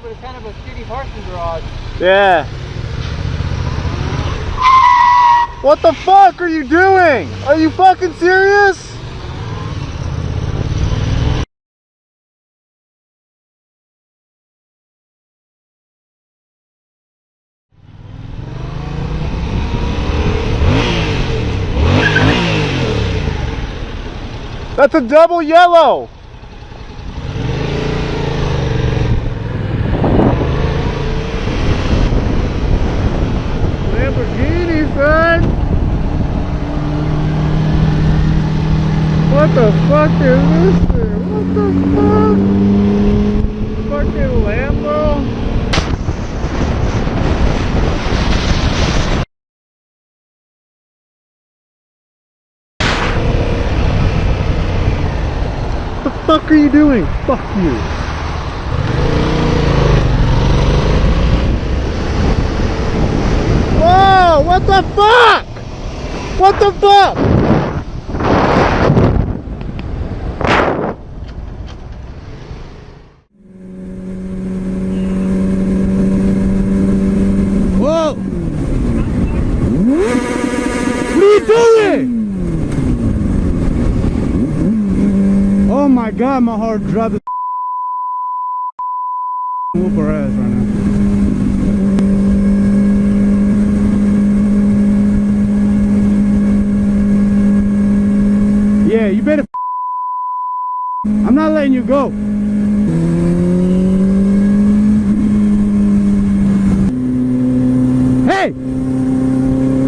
but it's kind of a shitty parking garage. Yeah. What the fuck are you doing? Are you fucking serious? That's a double yellow. Lamborghini, son. What the fuck is this thing? What the fuck? Fucking Lambo. What the fuck are you doing? Fuck you. Whoa, what the fuck? What the fuck? Whoa. What are you doing? Oh my god, my heart dropped. Whoop her ass right now. Yeah, you better. I'm not letting you go. Hey!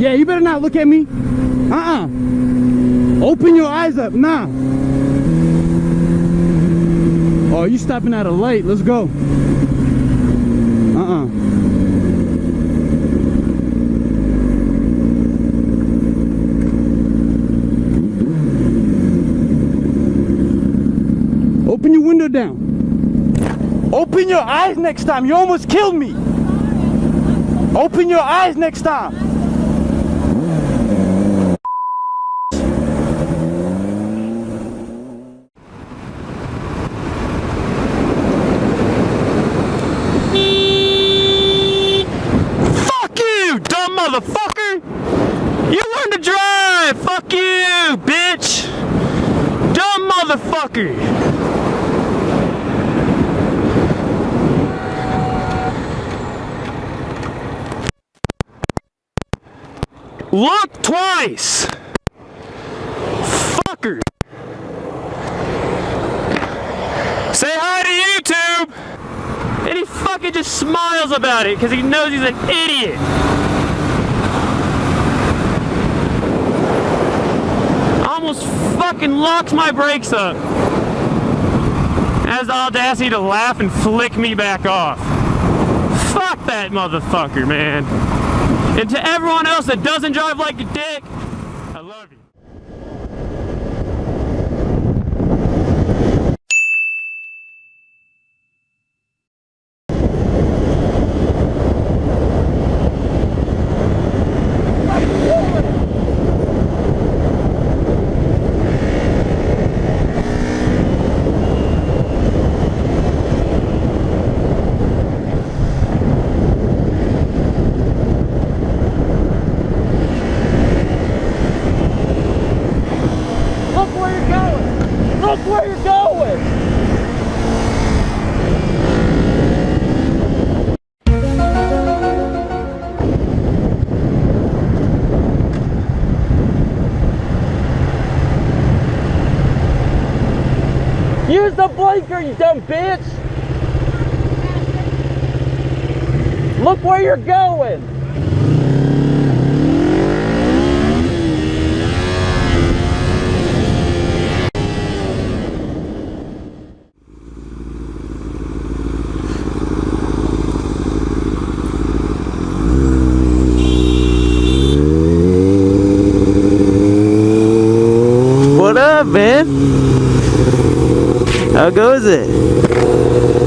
Yeah, you better not look at me. Open your eyes up. Nah. Oh, you stopping at a light. Let's go. Open your window down. Open your eyes next time. You almost killed me. Open your eyes next time. Fuck you, dumb motherfucker. You learn to drive. Fuck you, bitch. Dumb motherfucker. Look twice! Fucker! Say hi to YouTube! And he fucking just smiles about it because he knows he's an idiot! Almost fucking locks my brakes up! Has the audacity to laugh and flick me back off. Fuck that motherfucker, man! And to everyone else that doesn't drive like a dick, I love you. Look where you're going! Use the blinker, you dumb bitch! Look where you're going! Man, how goes it?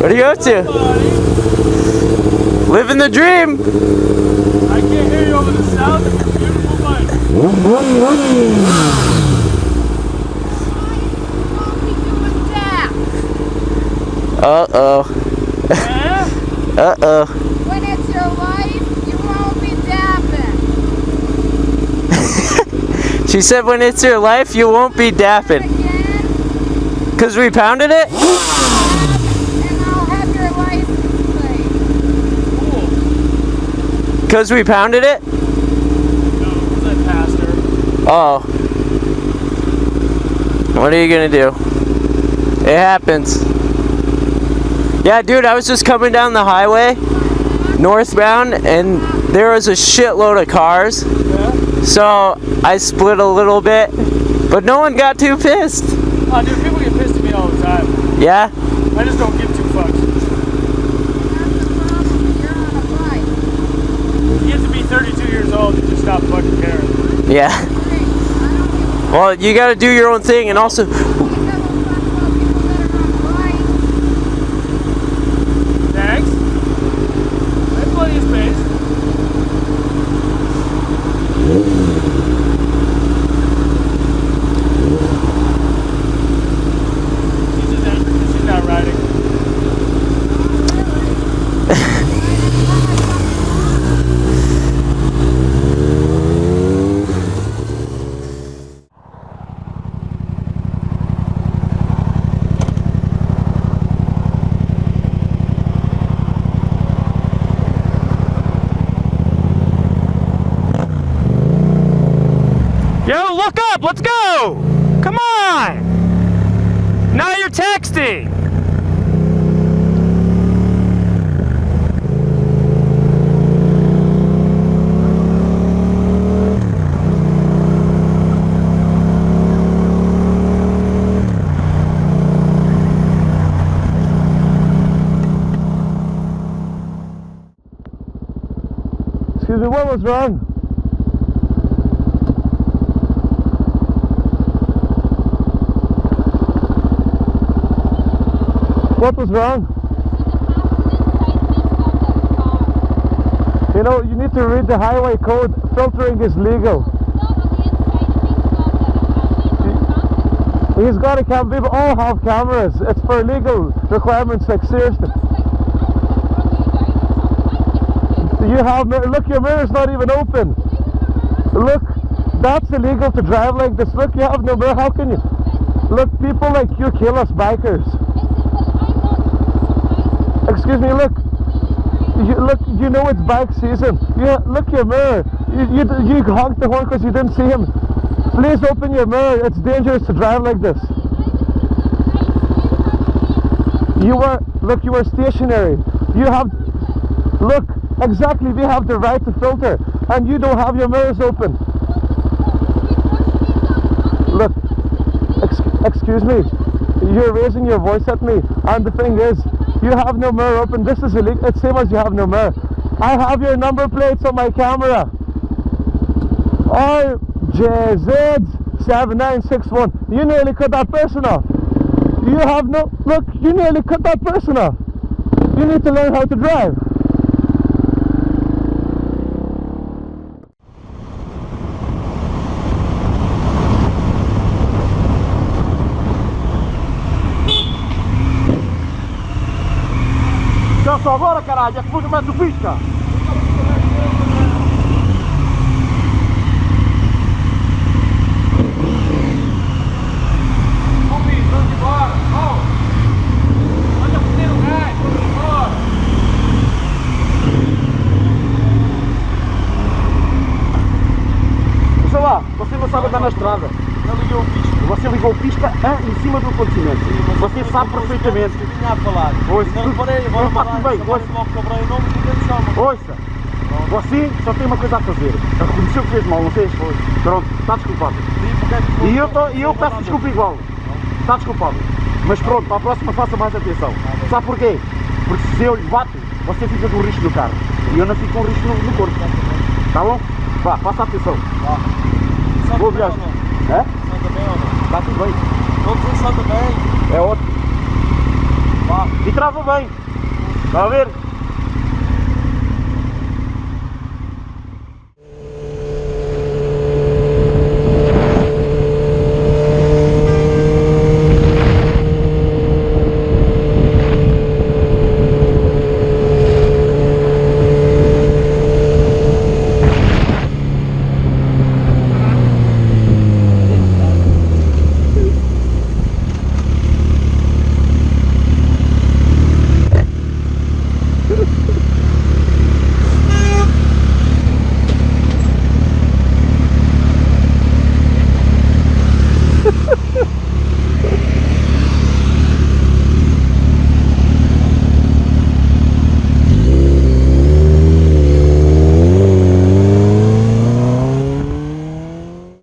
What are you up to? Living the dream. I can't hear you over the sound of your beautiful mic. Uh-oh. Yeah? Uh-oh. When it's your life, you won't be dapping. She said when it's your life, you won't be dapping. Again, Because we pounded it? and I'll have your license plate. Because we pounded it? No, because I passed her. Oh. What are you gonna do? It happens. Yeah, dude, I was just coming down the highway, northbound, and there was a shitload of cars. Yeah? So I split a little bit, but no one got too pissed. Oh, dude, people get pissed at me all the time. Yeah? I just don't give two fucks. That's the problem. You're on a bike. You get to be 32 years old, you just stop fucking caring. Yeah. Hey, I don't give a Well, you gotta do your own thing, and also, fuck about people that are on bikes. Thanks. I have plenty of space. She's just angry because she's not riding. Yo, look up, let's go! Come on! Now you're texting! Excuse me, what was wrong? What was wrong? You know, you need to read the highway code. Filtering is legal. He's got a camera. We all have cameras. It's for legal requirements, like seriously. You have, look, your mirror's not even open. Look, that's illegal to drive like this. Look, you have no mirror. How can you? Look, people like you kill us bikers. Excuse me, look. You know it's bike season. Look your mirror. You honked the horn because you didn't see him. Please open your mirror. It's dangerous to drive like this. You were stationary. You have, look, exactly, we have the right to filter, and you don't have your mirrors open. Look, excuse me, you're raising your voice at me, and the thing is, you have no mirror open. This is illegal. It's same as you have no mirror. I have your number plates on my camera. RJZ7961. You nearly cut that person off. You have no, look, you nearly cut that person off. You need to learn how to drive. Só agora, caralho, é que puta mais do pisca. Vamos embora. Vamos. Manda foder o gás. Vamos embora. Sei lá, você não sabe andar na estrada. Eu liguei o pisca. Você ligou o pisca em cima do acontecimento. Você sabe perfeitamente. Eu vinha a falar. Ouça, Não reparei, agora não faz bem, ouça. logo cobrei o nome e ninguém me chama. Ouça, você só tem uma coisa a fazer. Reconheceu que fez mal, não fez? Pronto, está desculpado. E eu peço desculpa igual. Está desculpado. Mas pronto, para a próxima faça mais atenção. Sabe porquê? Porque se eu lhe bato, você fica com risco no carro. E eu não fico com risco no corpo. Tá bom? Vá, faça atenção. Boa viagem. É? Santa bem ou não? Está tudo bem. Todos em Santa bem. É ótimo. Vá. E trava bem. Está a ver?